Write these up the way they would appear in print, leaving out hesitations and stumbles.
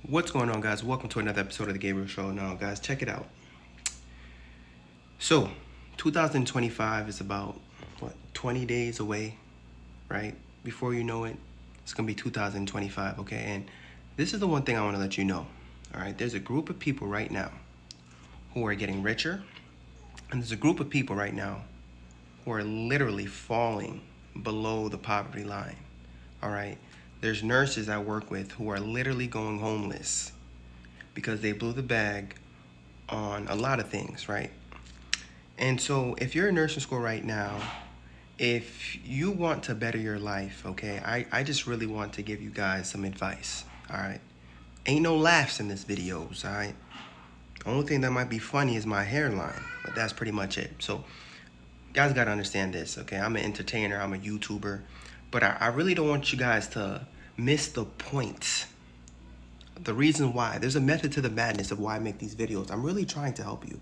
What's going on, guys? Welcome to another episode of the Gabriel Show. Now, guys, check it out. So, 2025 is about, 20 days away, right? Before you know it, it's going to be 2025, okay? And this is the one thing I want to let you know, all right? There's a group of people right now who are getting richer, and there's a group of people right now who are literally falling below the poverty line, all right? There's nurses I work with who are literally going homeless because they blew the bag on a lot of things, right? And so if you're in nursing school right now, if you want to better your life, okay, I just really want to give you guys some advice, all right? Ain't no laughs in this videos, all right? The only thing that might be funny is my hairline, but that's pretty much it. So guys got to understand this, okay? I'm an entertainer, I'm a YouTuber, but I really don't want you guys to miss the point. The reason why. There's a method to the madness of why I make these videos. I'm really trying to help you,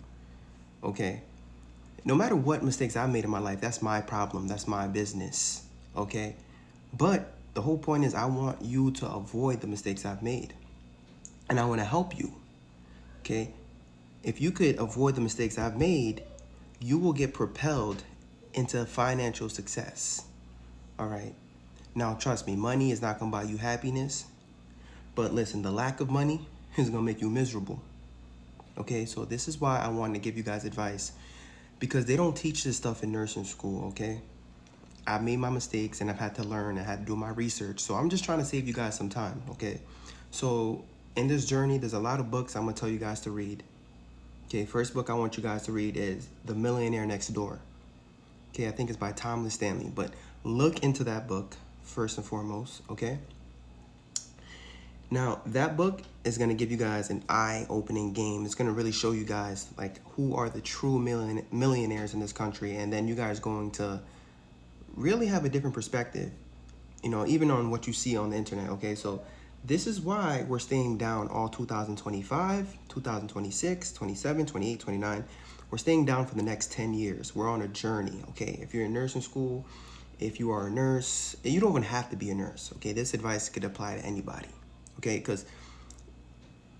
okay? No matter what mistakes I've made in my life, that's my problem. That's my business, okay? But the whole point is I want you to avoid the mistakes I've made. And I want to help you, okay? If you could avoid the mistakes I've made, you will get propelled into financial success, all right? Now, trust me, money is not going to buy you happiness. But listen, the lack of money is going to make you miserable, okay? So this is why I wanted to give you guys advice, because they don't teach this stuff in nursing school, okay? I've made my mistakes and I've had to learn. I had to do my research. So I'm just trying to save you guys some time, okay? So in this journey, there's a lot of books I'm going to tell you guys to read. Okay, first book I want you guys to read is The Millionaire Next Door. Okay, I think it's by Thomas Stanley. But look into that book first and foremost, okay? Now, that book is going to give you guys an eye-opening game. It's going to really show you guys, like, who are the true millionaires in this country. And then you guys going to really have a different perspective, even on what you see on the internet, okay? So this is why we're staying down all 2025, 2026, 27, 28, 29. We're staying down for the next 10 years. We're on a journey, okay? If you're in nursing school, if you are a nurse, you don't even have to be a nurse, okay? This advice could apply to anybody. Okay, because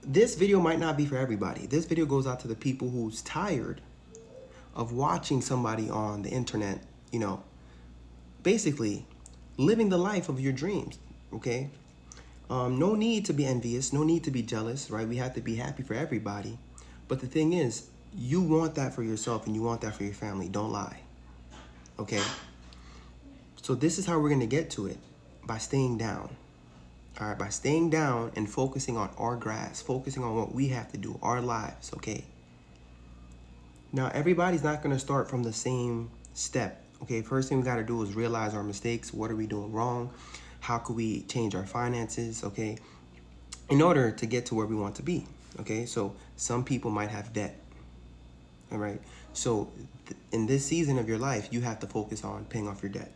this video might not be for everybody. This video goes out to the people who's tired of watching somebody on the internet, basically living the life of your dreams, okay? No need to be envious, no need to be jealous, right? We have to be happy for everybody. But the thing is, you want that for yourself and you want that for your family. Don't lie, okay? So this is how we're going to get to it, by staying down. All right, by staying down and focusing on our grass, focusing on what we have to do, our lives, okay? Now, everybody's not going to start from the same step, okay? First thing we got to do is realize our mistakes. What are we doing wrong? How could we change our finances, okay? In order to get to where we want to be, okay? So some people might have debt, all right? So in this season of your life, you have to focus on paying off your debt.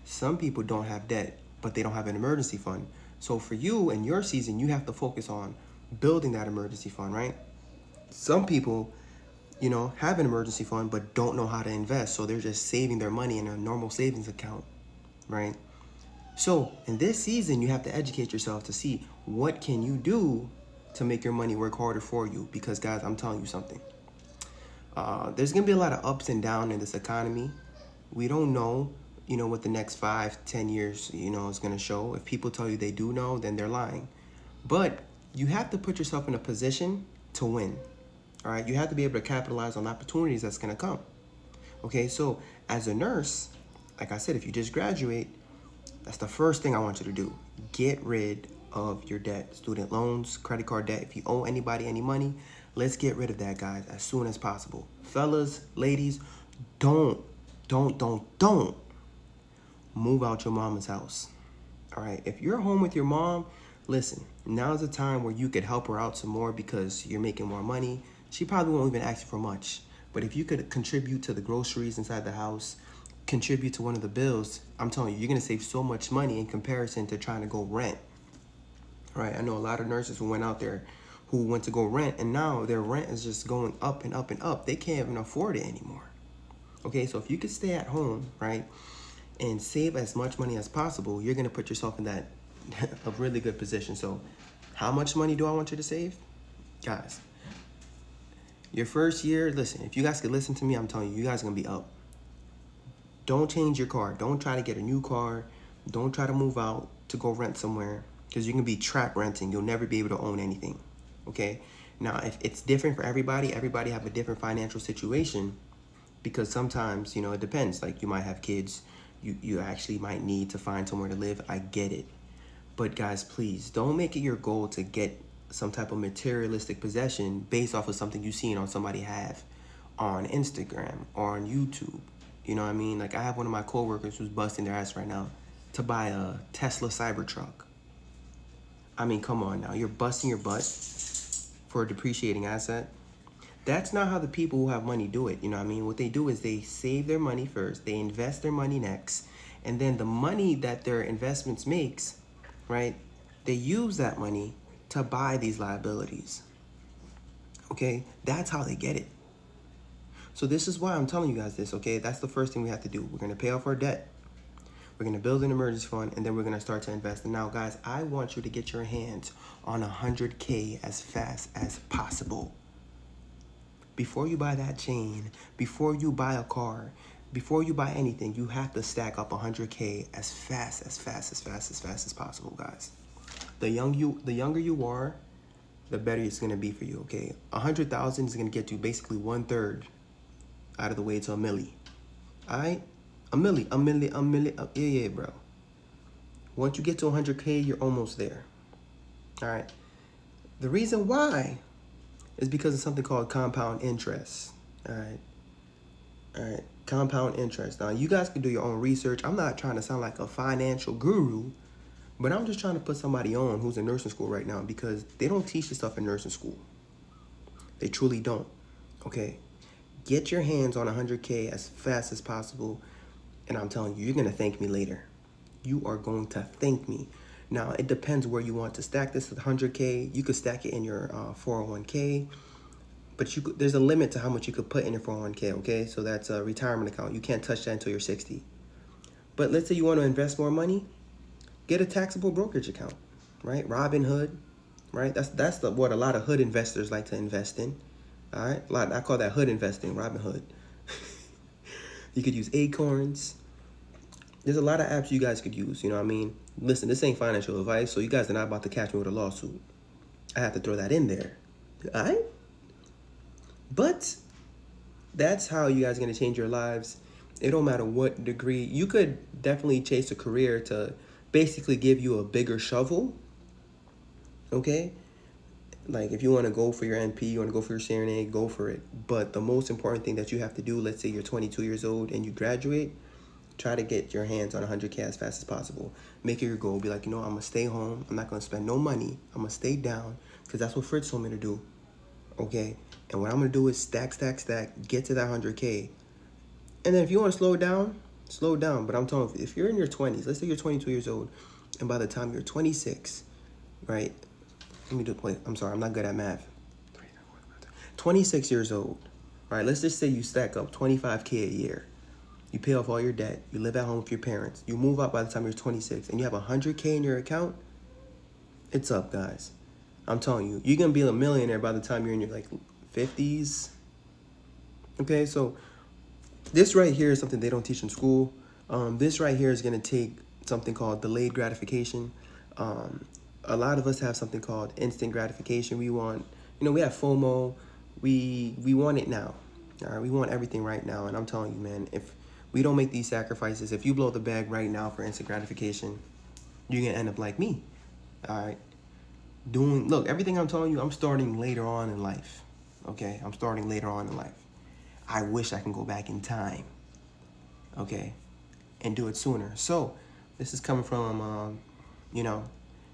Some people don't have debt, but they don't have an emergency fund. So for you in your season, you have to focus on building that emergency fund, right? Some people, have an emergency fund but don't know how to invest. So they're just saving their money in a normal savings account, right? So in this season, you have to educate yourself to see what can you do to make your money work harder for you. Because guys, I'm telling you something. There's going to be a lot of ups and downs in this economy. We don't know what the next 5-10 years, is going to show. If people tell you they do know, then they're lying. But you have to put yourself in a position to win, all right? You have to be able to capitalize on opportunities that's going to come, okay? So as a nurse, like I said, if you just graduate, that's the first thing I want you to do. Get rid of your debt, student loans, credit card debt. If you owe anybody any money, let's get rid of that, guys, as soon as possible. Fellas, ladies, don't move out your mama's house, all right? If you're home with your mom, listen, now's the time where you could help her out some more because you're making more money. She probably won't even ask you for much. But if you could contribute to the groceries inside the house, contribute to one of the bills, I'm telling you, you're going to save so much money in comparison to trying to go rent, all right? I know a lot of nurses who went out there who went to go rent, and now their rent is just going up and up and up. They can't even afford it anymore, okay? So if you could stay at home, right, and save as much money as possible, you're going to put yourself in that a really good position. So How much money do I want you to save? Guys, your first year, listen, if you guys could listen to me, I'm telling you, you guys are going to be up. Don't change your car. Don't try to get a new car. Don't try to move out to go rent somewhere, because you can be trapped renting. You'll never be able to own anything, okay? Now, if it's different for everybody have a different financial situation, because sometimes, you know, it depends. Like, you might have kids. You actually might need to find somewhere to live. I get it. But guys, please don't make it your goal to get some type of materialistic possession based off of something you've seen on somebody have on Instagram or on YouTube. You know what I mean? Like, I have one of my coworkers who's busting their ass right now to buy a Tesla Cybertruck. I mean, come on now. You're busting your butt for a depreciating asset. That's not how the people who have money do it. You know what I mean? What they do is they save their money first. They invest their money next. And then the money that their investments makes, right, they use that money to buy these liabilities. Okay? That's how they get it. So this is why I'm telling you guys this, okay? That's the first thing we have to do. We're going to pay off our debt. We're going to build an emergency fund, and then we're going to start to invest. And now, guys, I want you to get your hands on 100K as fast as possible. Before you buy that chain, before you buy a car, before you buy anything, you have to stack up 100K as fast as possible, guys. The younger you are, the better it's going to be for you, okay? 100,000 is going to get you basically 1/3 out of the way to a milli. All right? A milli. Yeah, bro. Once you get to 100K, you're almost there. All right? The reason why is because of something called compound interest. All right? Compound interest. Now, you guys can do your own research. I'm not trying to sound like a financial guru, but I'm just trying to put somebody on who's in nursing school right now, because they don't teach this stuff in nursing school. They truly don't. Okay? Get your hands on 100K as fast as possible, and I'm telling you, you're going to thank me later. You are going to thank me. Now, it depends where you want to stack this. 100K, you could stack it in your 401K, but there's a limit to how much you could put in your 401K, okay? So that's a retirement account. You can't touch that until you're 60. But let's say you want to invest more money, get a taxable brokerage account, right? Robinhood, right? That's what a lot of hood investors like to invest in. All right, I call that hood investing, Robinhood. You could use Acorns. There's a lot of apps you guys could use, you know what I mean? Listen, this ain't financial advice, so you guys are not about to catch me with a lawsuit. I have to throw that in there, all right? But that's how you guys are going to change your lives. It don't matter what degree. You could definitely chase a career to basically give you a bigger shovel, okay? Like, if you want to go for your NP, you want to go for your CRNA, go for it. But the most important thing that you have to do, let's say you're 22 years old and you graduate, try to get your hands on 100K as fast as possible. Make it your goal. Be like, you know, I'm going to stay home. I'm not going to spend no money. I'm going to stay down, because that's what Fritz told me to do, okay? And what I'm going to do is stack, get to that 100K. And then if you want to slow down. But I'm telling you, if you're in your 20s, let's say you're 22 years old, and by the time you're 26, right? I'm sorry, I'm not good at math. 26 years old, right? Let's just say you stack up 25K a year. You pay off all your debt. You live at home with your parents. You move out by the time you're 26, and you have 100K in your account. It's up, guys. I'm telling you, you're going to be a millionaire by the time you're in your, 50s. Okay, so this right here is something they don't teach in school. This right here is going to take something called delayed gratification. A lot of us have something called instant gratification. We want, we have FOMO. We want it now. All right, we want everything right now. And I'm telling you, man, if we don't make these sacrifices, if you blow the bag right now for instant gratification, you're going to end up like me. All right. Look, everything I'm telling you, I'm starting later on in life. Okay? I'm starting later on in life. I wish I can go back in time. Okay? And do it sooner. So, this is coming from,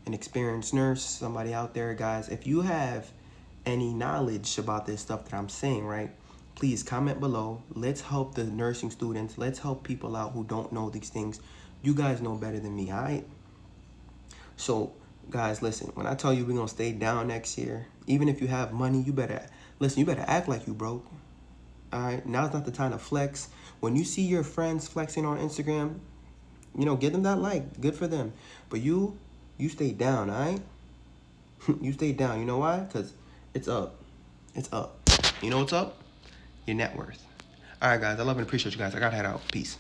an experienced nurse, somebody out there, guys. If you have any knowledge about this stuff that I'm saying, right, please comment below. Let's help the nursing students. Let's help people out who don't know these things. You guys know better than me, all right? So, guys, listen, when I tell you we're going to stay down next year, even if you have money, you better act like you broke. All right? Now's not the time to flex. When you see your friends flexing on Instagram, give them that like. Good for them. But you stay down, all right? You stayed down. You know why? Because it's up. It's up. You know what's up? Your net worth. All right, guys. I love and appreciate you guys. I got to head out. Peace.